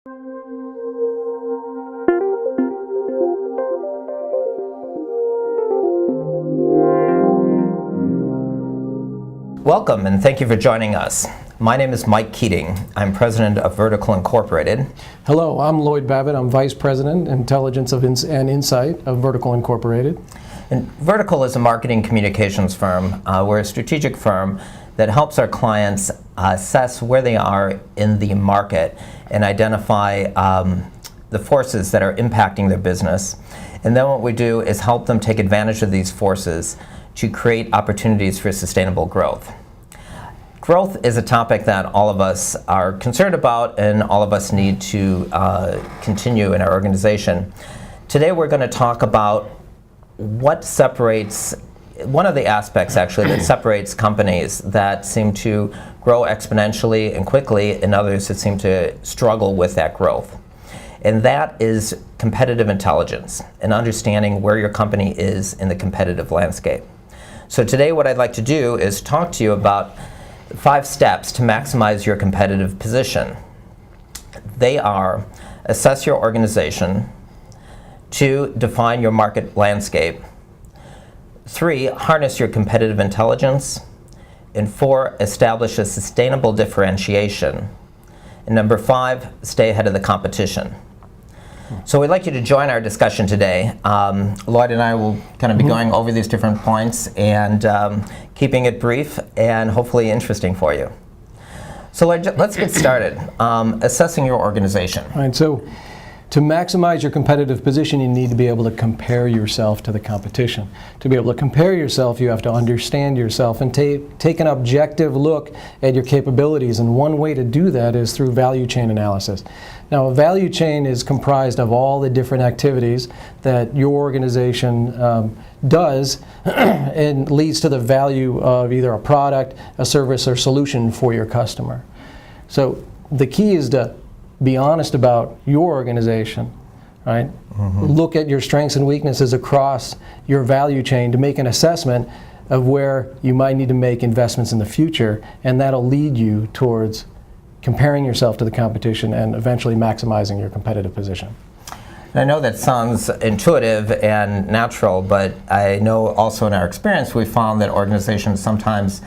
Welcome, and thank you for joining us. My name is Mike Keating. I'm president of Vertical Incorporated. Hello, I'm Lloyd Babbit. I'm vice president, Intelligence and Insight of Vertical Incorporated. And Vertical is a marketing communications firm. We're a strategic firm that helps our clients assess where they are in the market and identify the forces that are impacting their business. And then what we do is help them take advantage of these forces to create opportunities for sustainable growth. Growth is a topic that all of us are concerned about and all of us need to continue in our organization. Today we're going to talk about what separates, one of the aspects actually that separates companies that seem to grow exponentially and quickly and others that seem to struggle with that growth. And that is competitive intelligence and understanding where your company is in the competitive landscape. So today what I'd like to do is talk to you about 5 steps to maximize your competitive position. They are: assess your organization, 2, define your market landscape, 3, harness your competitive intelligence, and 4, establish a sustainable differentiation, and number 5, stay ahead of the competition. So we'd like you to join our discussion today. Lloyd and I will kind of be going over these different points and keeping it brief and hopefully interesting for you. So Lloyd, let's get started. Assessing your organization. All right, so to maximize your competitive position, you need to be able to compare yourself to the competition. To be able to compare yourself, you have to understand yourself and take an objective look at your capabilities. And one way to do that is through value chain analysis. Now, a value chain is comprised of all the different activities that your organization does and leads to the value of either a product, a service, or solution for your customer. So the key is to be honest about your organization, right? Look at your strengths and weaknesses across your value chain to make an assessment of where you might need to make investments in the future, and that'll lead you towards comparing yourself to the competition and eventually maximizing your competitive position. I know that sounds intuitive and natural, but I know also in our experience we found that organizations sometimes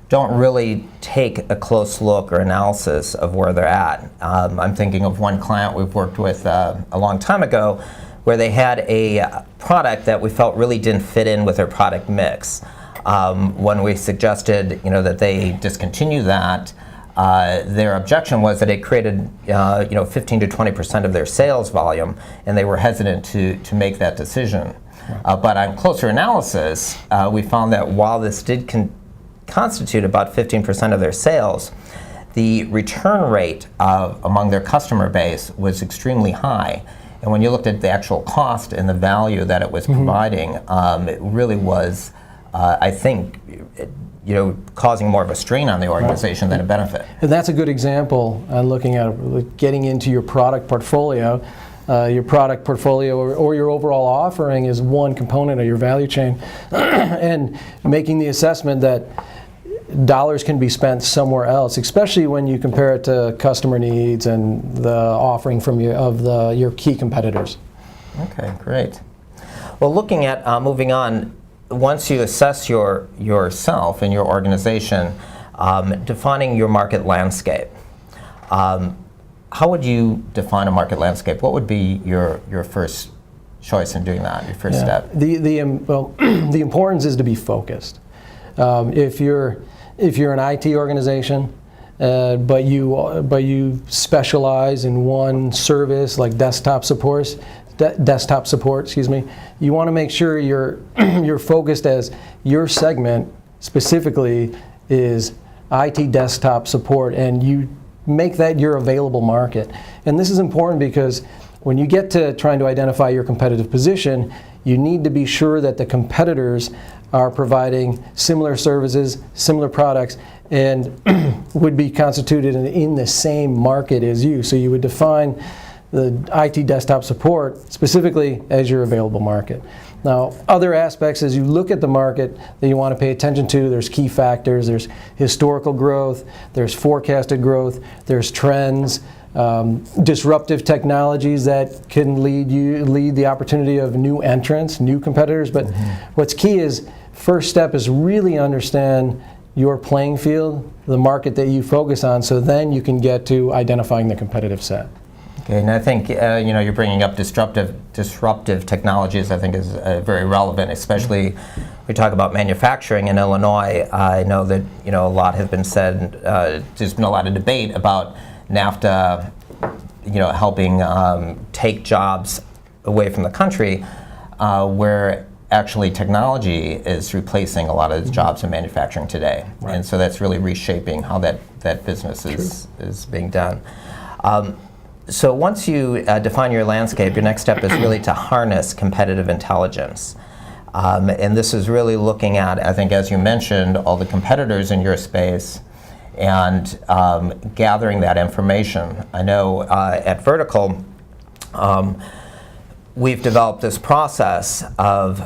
don't really take a close look or analysis of where they're at. I'm thinking of one client we've worked with a long time ago where they had a product that we felt really didn't fit in with their product mix. When we suggested that they discontinue that, their objection was that it created 15 to 20% of their sales volume, and they were hesitant to make that decision. But on closer analysis, we found that while this did constitute about 15% of their sales, the return rate among their customer base was extremely high. And when you looked at the actual cost and the value that it was providing, it really was, I think, causing more of a strain on the organization than a benefit. And that's a good example looking at getting into your product portfolio. Your product portfolio or your overall offering is one component of your value chain, and making the assessment that dollars can be spent somewhere else, especially when you compare it to customer needs and the offering from your key competitors. Okay, great. Well, looking at moving on, once you assess yourself and your organization, defining your market landscape. How would you define a market landscape? What would be your first choice in doing that, your first step? The importance is to be focused. If you're an IT organization, but you specialize in one service like desktop support, you want to make sure you're focused as your segment specifically is IT desktop support, and you make that your available market. And this is important because when you get to trying to identify your competitive position, you need to be sure that the competitors are providing similar services, similar products, and would be constituted in the same market as you. So you would define the IT desktop support specifically as your available market. Now, other aspects as you look at the market that you want to pay attention to, there's key factors, there's historical growth, there's forecasted growth, there's trends, disruptive technologies that can lead the opportunity of new entrants, new competitors. But what's key is, first step is really understand your playing field, the market that you focus on, so then you can get to identifying the competitive set. Okay, and I think you're bringing up disruptive technologies. I think is very relevant, especially we talk about manufacturing in Illinois. I know that a lot has been said. There's been a lot of debate about NAFTA, helping take jobs away from the country, where actually technology is replacing a lot of the jobs in manufacturing today. Right. And so that's really reshaping how that business is being done. So once you define your landscape, your next step is really to harness competitive intelligence. And this is really looking at, I think, as you mentioned, all the competitors in your space and gathering that information. I know at Vertical, we've developed this process of,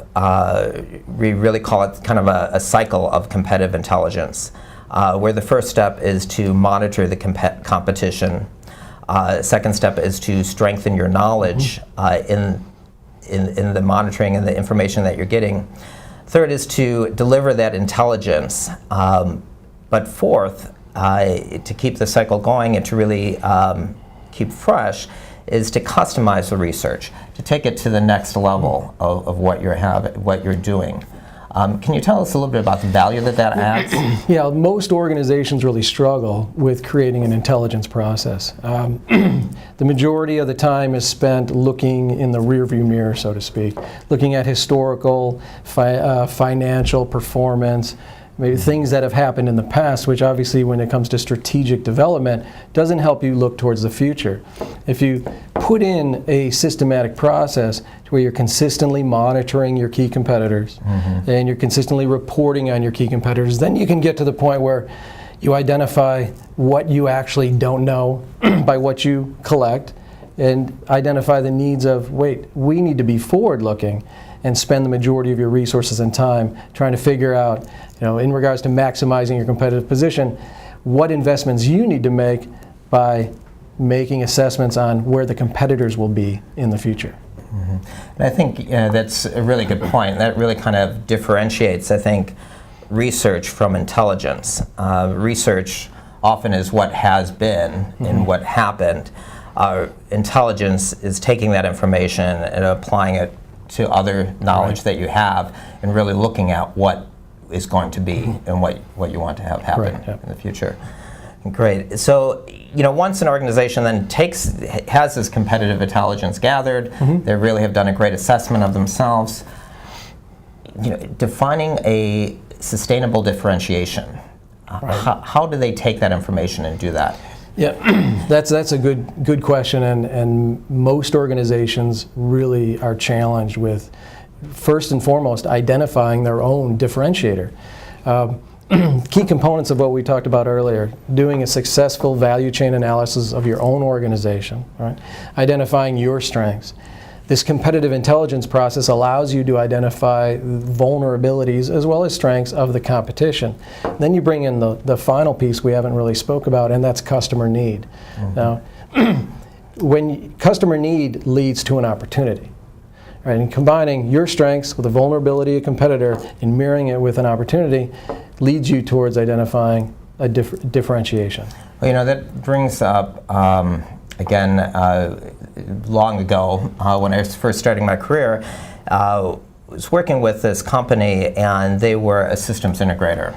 we really call it kind of a cycle of competitive intelligence, where the first step is to monitor the competition. Second step is to strengthen your knowledge in the monitoring and the information that you're getting. Third is to deliver that intelligence. But fourth, to keep the cycle going and to really keep fresh, is to customize the research, to take it to the next level of what you're doing. Can you tell us a little bit about the value that adds? Yeah, most organizations really struggle with creating an intelligence process. The majority of the time is spent looking in the rearview mirror, so to speak, looking at historical, financial performance, maybe things that have happened in the past, which obviously when it comes to strategic development doesn't help you look towards the future. If you put in a systematic process where you're consistently monitoring your key competitors and you're consistently reporting on your key competitors, then you can get to the point where you identify what you actually don't know by what you collect and identify the needs of, wait, we need to be forward-looking and spend the majority of your resources and time trying to figure out, in regards to maximizing your competitive position, what investments you need to make by making assessments on where the competitors will be in the future. And I think that's a really good point. That really kind of differentiates, I think, research from intelligence. Research often is what has been and what happened. Intelligence is taking that information and applying it to other knowledge that you have and really looking at what is going to be and what you want to have happen in the future. Great. So, once an organization then has this competitive intelligence gathered, they really have done a great assessment of themselves, defining a sustainable differentiation. How do they take that information and do that? Yeah, that's a good question, and most organizations really are challenged with, first and foremost, identifying their own differentiator. Key components of what we talked about earlier: doing a successful value chain analysis of your own organization, right? Identifying your strengths. This competitive intelligence process allows you to identify vulnerabilities as well as strengths of the competition. Then you bring in the final piece we haven't really spoke about, and that's customer need. Now, when customer need leads to an opportunity, right? And combining your strengths with the vulnerability of a competitor and mirroring it with an opportunity leads you towards identifying a differentiation. Well, that brings up, again, long ago, when I was first starting my career, I was working with this company, and they were a systems integrator.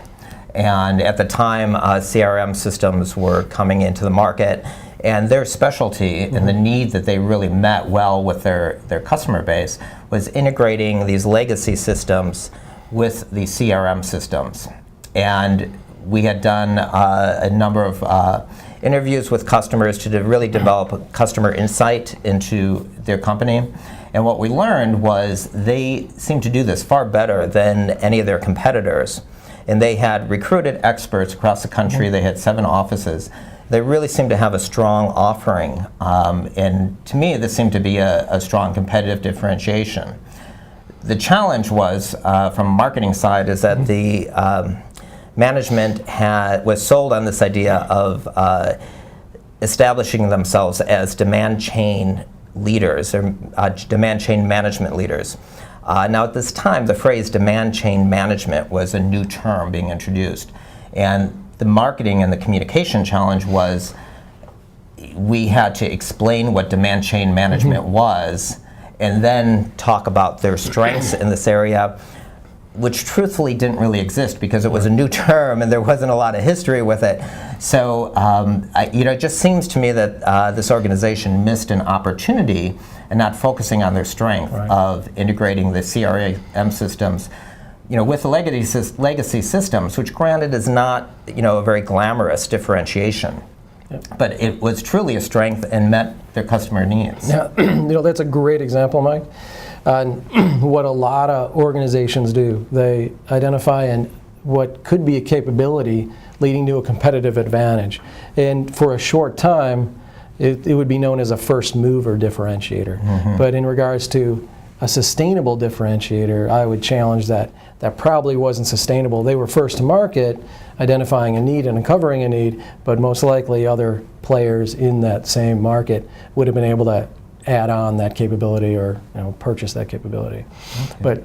And at the time, CRM systems were coming into the market, and their specialty and the need that they really met well with their customer base was integrating these legacy systems with the CRM systems. And we had done a number of interviews with customers to really develop customer insight into their company. And what we learned was they seemed to do this far better than any of their competitors. And they had recruited experts across the country. They had 7 offices. They really seemed to have a strong offering. And to me, this seemed to be a strong competitive differentiation. The challenge was, from a marketing side, is that the management was sold on this idea of establishing themselves as demand chain leaders or demand chain management leaders. Now, at this time, the phrase demand chain management was a new term being introduced. And the marketing and the communication challenge was we had to explain what demand chain management was and then talk about their strengths in this area, which truthfully didn't really exist because it was a new term and there wasn't a lot of history with it. So it just seems to me that this organization missed an opportunity and not focusing on their strength of integrating the CRM systems with the legacy systems, which granted is not a very glamorous differentiation. Yep. But it was truly a strength and met their customer needs. Yeah, that's a great example, Mike. What a lot of organizations do, they identify what could be a capability leading to a competitive advantage. And for a short time, it would be known as a first mover differentiator. Mm-hmm. But in regards to a sustainable differentiator, I would challenge that probably wasn't sustainable. They were first to market, identifying a need and uncovering a need, but most likely other players in that same market would have been able to add on that capability or purchase that capability. Okay. But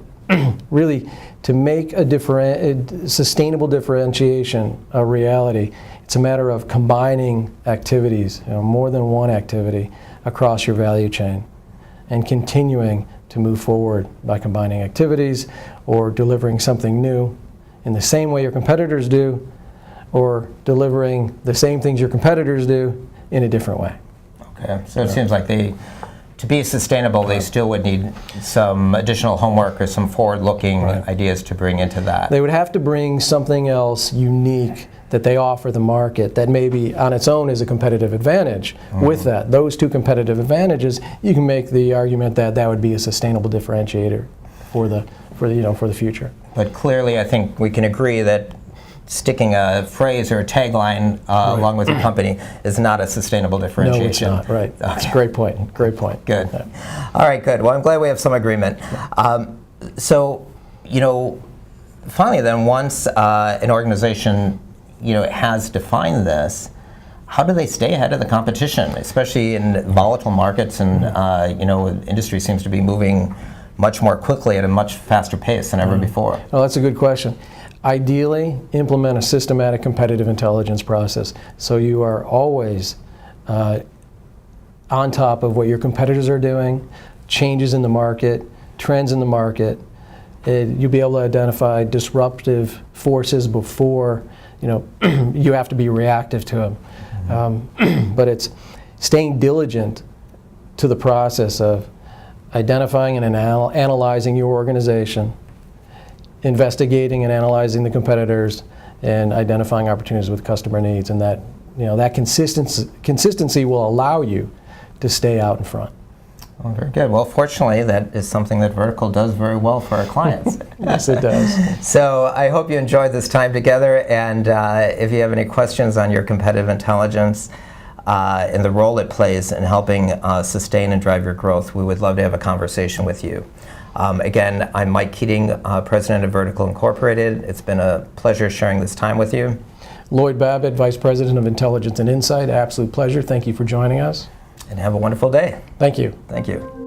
really, to make a sustainable differentiation a reality, it's a matter of combining activities, more than one activity across your value chain, and continuing to move forward by combining activities or delivering something new in the same way your competitors do, or delivering the same things your competitors do in a different way. Okay, so it seems like to be sustainable, they still would need some additional homework or some forward-looking ideas to bring into that. They would have to bring something else unique that they offer the market that maybe on its own is a competitive advantage. Mm-hmm. With those two competitive advantages, you can make the argument that would be a sustainable differentiator for the future. But clearly, I think we can agree that sticking a phrase or a tagline along with a company is not a sustainable differentiation. No, it's not. Right. That's a great point. Great point. Good. Yeah. All right, good. Well, I'm glad we have some agreement. So, finally then, once an organization has defined this, how do they stay ahead of the competition, especially in volatile markets and industry seems to be moving much more quickly at a much faster pace than ever before? Well, that's a good question. Ideally, implement a systematic competitive intelligence process so you are always on top of what your competitors are doing, changes in the market, trends in the market. You'll be able to identify disruptive forces before you have to be reactive to them. Mm-hmm. But it's staying diligent to the process of identifying and analyzing your organization, investigating and analyzing the competitors, and identifying opportunities with customer needs, and that consistency will allow you to stay out in front. Well, very good. Well, fortunately, that is something that Vertical does very well for our clients. Yes, it does. So I hope you enjoyed this time together, and if you have any questions on your competitive intelligence and the role it plays in helping sustain and drive your growth, we would love to have a conversation with you. Again, I'm Mike Keating, President of Vertical Incorporated. It's been a pleasure sharing this time with you. Lloyd Babbit, Vice President of Intelligence and Insight. Absolute pleasure. Thank you for joining us. And have a wonderful day. Thank you. Thank you.